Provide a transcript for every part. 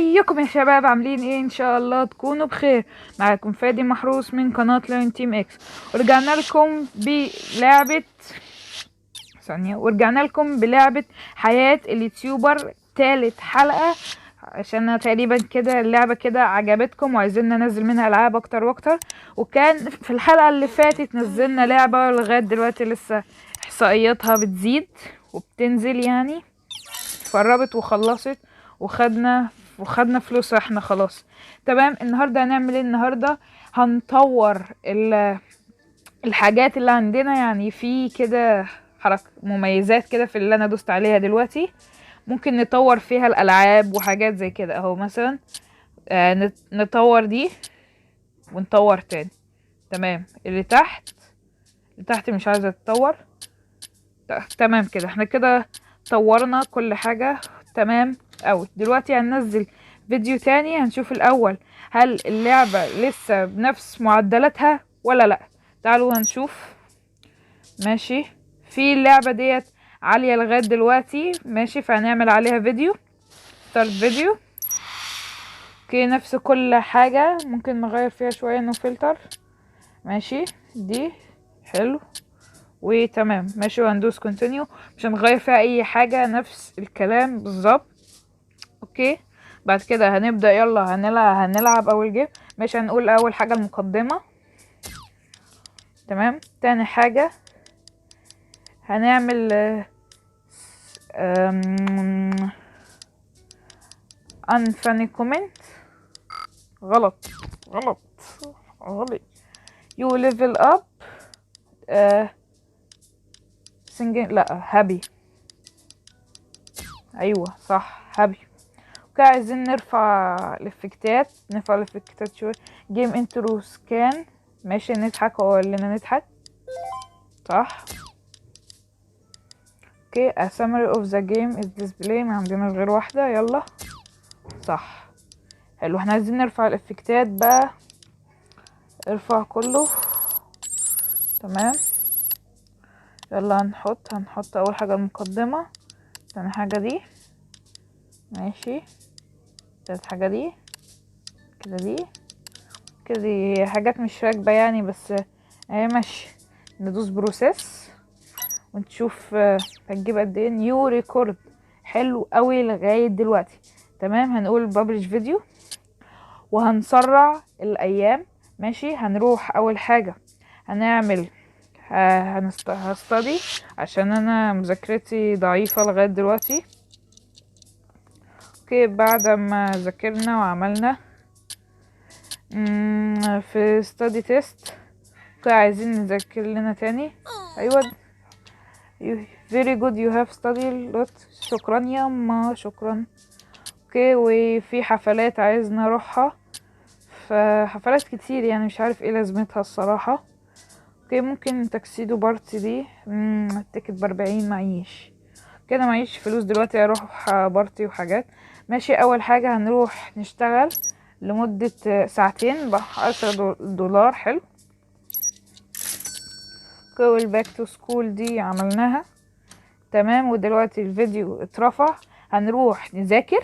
ازيكم يا شباب؟ عاملين ايه؟ ان شاء الله تكونوا بخير. معاكم فادي محروس من قناة ليون تيم اكس، ورجعنا لكم بلعبة حياة اليوتيوبر تالت حلقة، عشان أنا تقريبا كده اللعبة كده عجبتكم وعايزين ننزل منها العاب اكتر واكتر. وكان في الحلقة اللي فاتت نزلنا لعبة لغاية دلوقتي لسه احصائياتها بتزيد وبتنزل، يعني اتفربت وخلصت وخدنا فلوس احنا خلاص. تمام. النهارده هنعمل ايه؟ النهارده هنطور الحاجات اللي عندنا، يعني في كده حركة مميزات كده في اللي انا دوست عليها دلوقتي، ممكن نطور فيها الالعاب وحاجات زي كده اهو. مثلا نطور دي ونطور تاني. تمام. اللي تحت مش عايزة تتطور. تمام كده، احنا كده طورنا كل حاجة. تمام اوي. دلوقتي هننزل فيديو تاني، هنشوف الاول هل اللعبة لسه بنفس معدلاتها ولا لا. تعالوا هنشوف. ماشي، في اللعبة ديت عالية لغاية دلوقتي. ماشي، فهنعمل عليها فيديو، ستارت فيديو. اوكي، نفس كل حاجة، ممكن نغير فيها شوية انه فلتر. ماشي، دي حلو وتمام. ماشي، وهندوس كونتينيو، مش هنغير فيها اي حاجة، نفس الكلام بالظبط. اوكي، بعد كده هنبدأ. يلا هنلعب اول جيم. ماشي، هنقول اول حاجة المقدمة. تمام. تاني حاجة هنعمل unfunny comment. غلط غلط غلط. you level up singing. لا، happy. ايوه صح، happy. اوكي، عايزين نرفع الافكتات شوية. جيم انترو سكان. ماشي، نضحك، هو قال لنا نضحك صح. اوكي، a summary of the game is display. ما عندناش غير واحدة. يلا صح. حلو، احنا عايزين نرفع الافكتات بقى. ارفع كله. تمام. يلا هنحط اول حاجة المقدمة، تاني حاجة دي. ماشي، تالت حاجة دي كده. دي كده دي حاجات مش راكبة يعني، بس اهي ماشي. ندوس بروسيس ونشوف هتجيب قد ايه. نيو ريكورد. حلو قوي لغاية دلوقتي. تمام، هنقول بابلش فيديو وهنسرع الايام. ماشي، هنروح اول حاجة هنعمل هستدي، عشان انا مذاكرتي ضعيفة لغاية دلوقتي. اوكي، بعد ما ذاكرنا وعملنا في study test. اوكي، عايزين نذاكر لنا تاني. ايوه، very good you have studied lot. شكرا يا أما، شكرا. اوكي، وفي حفلات عايزنا نروحها، فحفلات كتير يعني مش عارف ايه لازمتها الصراحة. اوكي، ممكن تكسيدو بارتي دي. التيكت ب40 معيش كده، معيش فلوس دلوقتي اروح بارتي وحاجات. ماشي، اول حاجة هنروح نشتغل لمدة ساعتين ب10 دولار. حلو. اوكي، والباك تو سكول دي عملناها. تمام، ودلوقتي الفيديو اترفع. هنروح نذاكر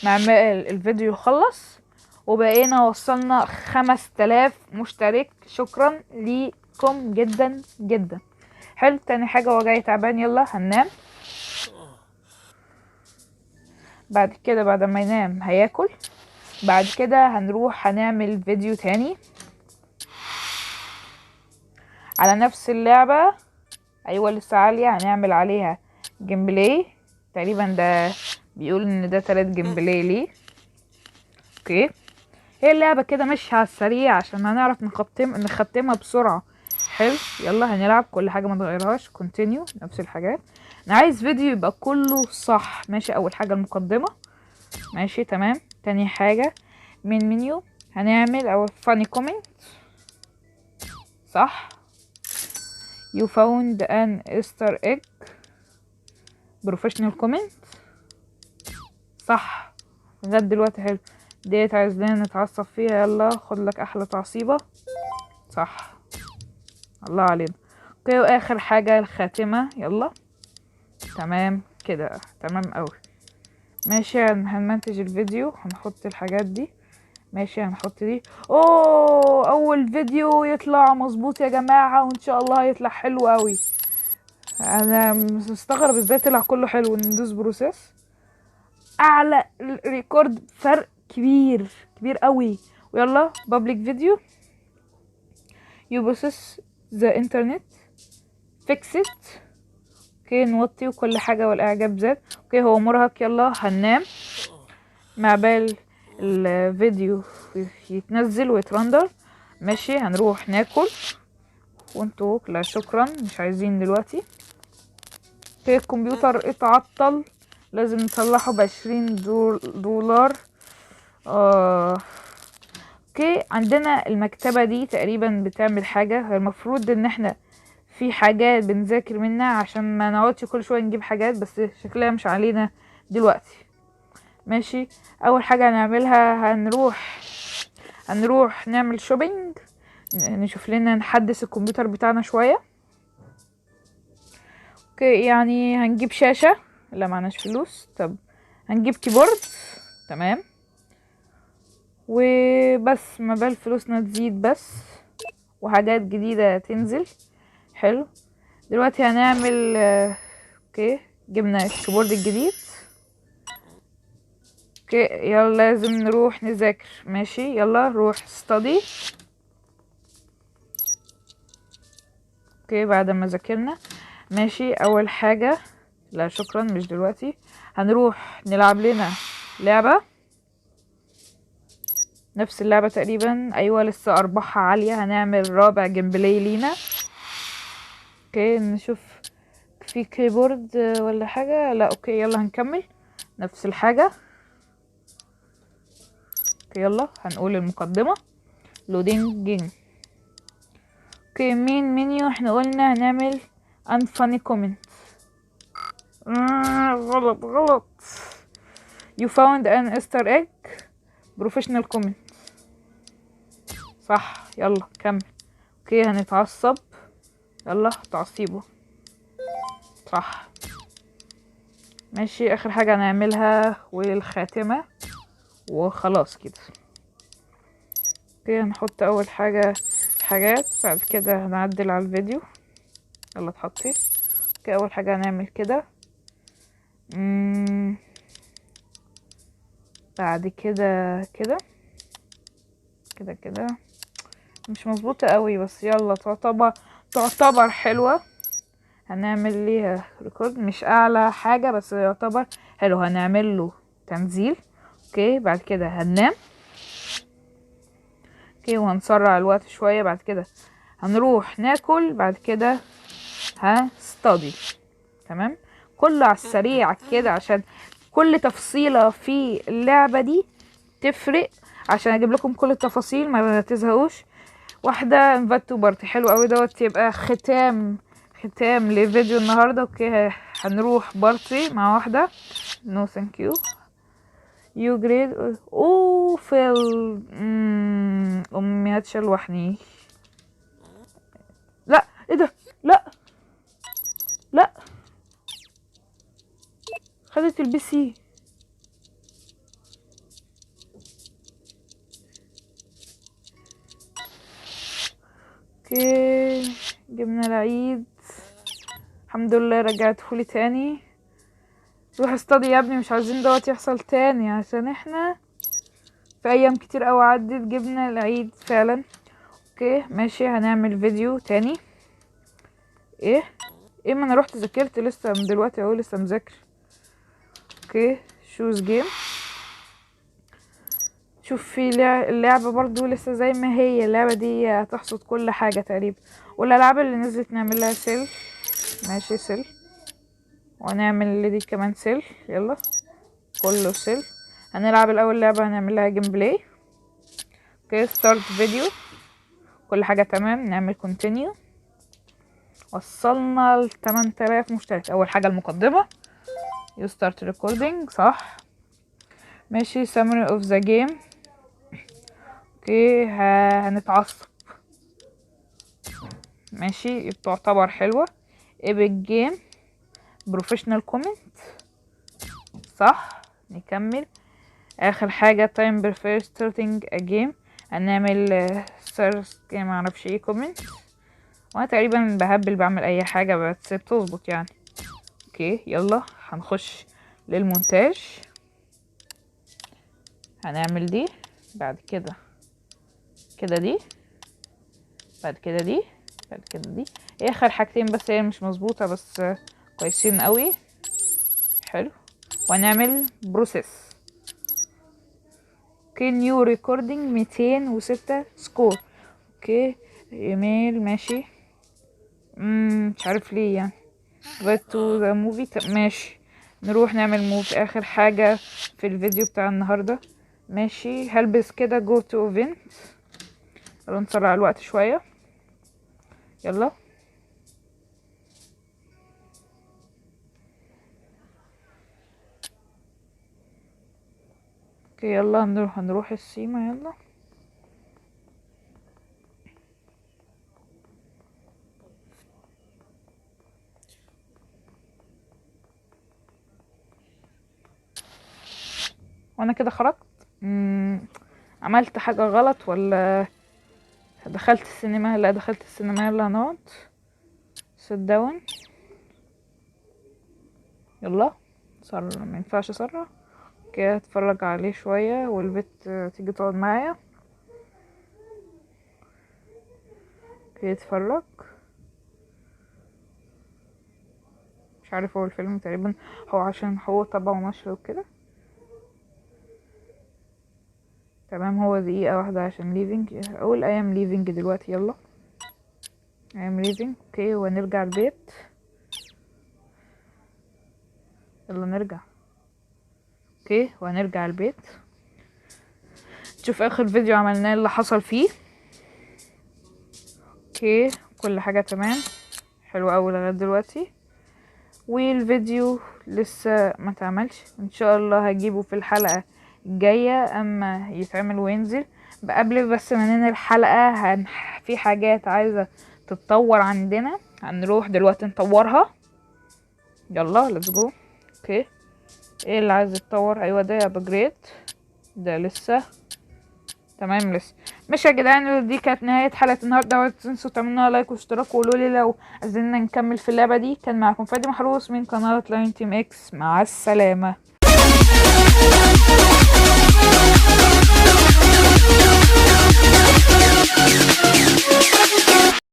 مع الفيديو يخلص، وبقينا وصلنا 5000 مشترك. شكرا ليكم جدا جدا. حلو. تاني حاجة، هو جاي تعبان. يلا هننام. بعد كده بعد ما ينام هياكل. بعد كده هنروح هنعمل فيديو تاني على نفس اللعبة. ايوه لسه عالية، هنعمل عليها جيم بلاي. تقريبا ده بيقول ان ده 3 جيم بلاي ليه. اوكي، هي اللعبة كده ماشية على السريع عشان هنعرف نختمها بسرعة. حلو. يلا هنلعب كل حاجة ما نغيرهاش. كونتينيو، نفس الحاجات. انا عايز فيديو يبقى كله صح. ماشي، اول حاجة المقدمة. ماشي تمام. تاني حاجة من منيو هنعمل او funny comment. صح. you found an easter egg. professional comment. صح لغاية دلوقتي. حلو. ديت عايزين نتعصب فيها. يلا خد لك احلى تعصيبة. صح، الله علينا. اوكي، واخر حاجة الخاتمة. يلا تمام كده، تمام اوي. ماشي. هنمنتج الفيديو، هنحط الحاجات دي. ماشي هنحط دي. اوه، اول فيديو يطلع مظبوط يا جماعة، وان شاء الله هيطلع حلو قوي. انا مستغرب ازاي طلع كله حلو. ندوس بروسيس. اعلى ريكورد، فرق كبير كبير قوي. ويلا بابليك فيديو. يو بروسيس ذا انترنت فيكست. اوكي نوطي وكل حاجة والاعجاب زاد. اوكي هو مرهق، يلا هننام مع بال الفيديو يتنزل ويترندر. ماشي هنروح ناكل. وانتوا لا شكرا مش عايزين دلوقتي. اوكي الكمبيوتر اتعطل، لازم نصلحه ب20 دولار. اوكي عندنا المكتبة دي تقريبا بتعمل حاجة. المفروض ان احنا في حاجات بنذاكر منها عشان ما نقعدش كل شوية نجيب حاجات، بس شكلها مش علينا دلوقتي. ماشي اول حاجة هنعملها هنروح نعمل شوبينج، نشوف لنا نحدث الكمبيوتر بتاعنا شوية. اوكي يعني هنجيب شاشة، لا معناش فلوس. طب هنجيب كيبورد، تمام. وبس ما بال فلوسنا تزيد بس، وحاجات جديدة تنزل. حلو. دلوقتي هنعمل اوكي جبنا الكيبورد الجديد. اوكي يلا لازم نروح نذاكر. ماشي يلا روح study. اوكي بعد ما ذاكرنا، ماشي اول حاجة، لا شكرا مش دلوقتي، هنروح نلعب لنا لعبة. نفس اللعبة تقريبا، ايوه لسه ارباحها عالية. هنعمل رابع جيم بلاي لينا. اوكي نشوف في كيبورد ولا حاجة، لا اوكي يلا هنكمل نفس الحاجة. اوكي يلا هنقول المقدمة. لودينج جيم. اوكي مين منيو، احنا قلنا هنعمل unfunny comment. غلط غلط. you found an easter egg professional comment. صح يلا كمل. اوكي هنتعصب، يلا تعصيبه. صح. ماشي اخر حاجة هنعملها والخاتمة وخلاص كده. اوكي هنحط اول حاجة الحاجات، بعد كده هنعدل على الفيديو. يلا تحطي. اوكي اول حاجة هنعمل كده. بعد كده كده كده كده مش مظبوطة قوي، بس يلا تعتبر حلوة. هنعمل ليها ريكورد، مش اعلى حاجة بس يعتبر حلو. هنعمل له تنزيل. اوكي بعد كده هننام. اوكي وهنسرع الوقت شوية. بعد كده هنروح ناكل. بعد كده هنستدي. تمام كله على السريع كده عشان كل تفصيلة في اللعبة دي تفرق، عشان اجيب لكم كل التفاصيل ما تزهقوش. واحدة انفيت تو بارتي، حلو قوي دوت، يبقى ختام لفيديو النهاردة. اوكي هنروح بارتي مع واحدة. نو ثانك يو. يو جريد اوه فيل. امي هتشلوحني. لا ايه ده، لا لا خدت البي سي. اوكي جبنا العيد، الحمد لله رجعتهولي تاني. روح استدي يا ابني، مش عايزين دوت يحصل تاني عشان احنا في ايام كتير قوي عدت جبنا العيد فعلا. اوكي ماشي هنعمل فيديو تاني. ايه ما انا رحت ذاكرت لسه من دلوقتي اهو، لسه مذاكر. اوكي شوز جيم. شوف في اللعبة برضو لسه زي ما هي. اللعبة دي هتحصد كل حاجة تقريبا، والالعاب اللي نزلت نعمل لها سيل. ماشي سيل، ونعمل اللي دي كمان سيل. يلا كله سيل. هنلعب الاول لعبة هنعمل لها جيم بلاي. اوكي ستارت فيديو، كل حاجة تمام. نعمل كونتينيو. وصلنا ل 8000 مشترك. اول حاجة المقدمة. يو ستارت ريكوردينج، صح. ماشي summary of the game. اوكي هنتعصب. ماشي تعتبر حلوة. epic game professional comment، صح. نكمل. اخر حاجة time before starting a game هنعمل search ما اعرفش ايه comment. وانا تقريبا بهبل بعمل اي حاجة بس بتظبط يعني. اوكي يلا هنخش للمونتاج. هنعمل دي، بعد كده كده دي، بعد كده دي، بعد كده دي. اخر حاجتين بس هي مش مظبوطة بس كويسين قوي. حلو. وهنعمل بروسيس. اوكي نيو ريكوردينج 206 سكور. اوكي ايميل ماشي. مش عارف ليه يعني. Wait to the movie ماشي. نروح نعمل موف اخر حاجة في الفيديو بتاع النهاردة. ماشي هلبس كده go to event. يلا نسرع الوقت شوية. يلا اوكي يلا هنروح السيما يلا. وانا كده خرجت. عملت حاجة غلط ولا دخلت السينما؟ لا دخلت السينما. يلا هنقعد sit down. يلا سرع، ما ينفعش اسرع. اوكي اتفرج عليه شوية والبت تيجي تقعد معايا. اوكي اتفرج. مش عارف هو الفيلم تقريبا هو عشان هو طبع ونشر وكده. تمام هو دقيقة واحدة عشان leaving. اقول I am leaving دلوقتي. يلا I am leaving. اوكي ونرجع البيت. يلا نرجع. اوكي وهنرجع البيت. تشوف اخر فيديو عملناه اللي حصل فيه. اوكي كل حاجة تمام. حلو اوي لغاية دلوقتي. والفيديو لسه ما تعملش، ان شاء الله هجيبه في الحلقة الجاية اما يتعمل وينزل. قبل بس ما ننهي الحلقة في حاجات عايزة تتطور عندنا، هنروح دلوقتي نطورها. يلا ليتس جو. اوكي ايه اللي عايز يتطور؟ ايوه ده ابجريد. ده لسه تمام لسه. مش يا جدعان دي كانت نهاية حلقة النهاردة. ما تنسوا تعملوا لايك واشتراك وقولوا لي لو عايزين نكمل في اللعبة دي. كان معكم فادي محروس من قناة لاين تيم اكس. مع السلامة.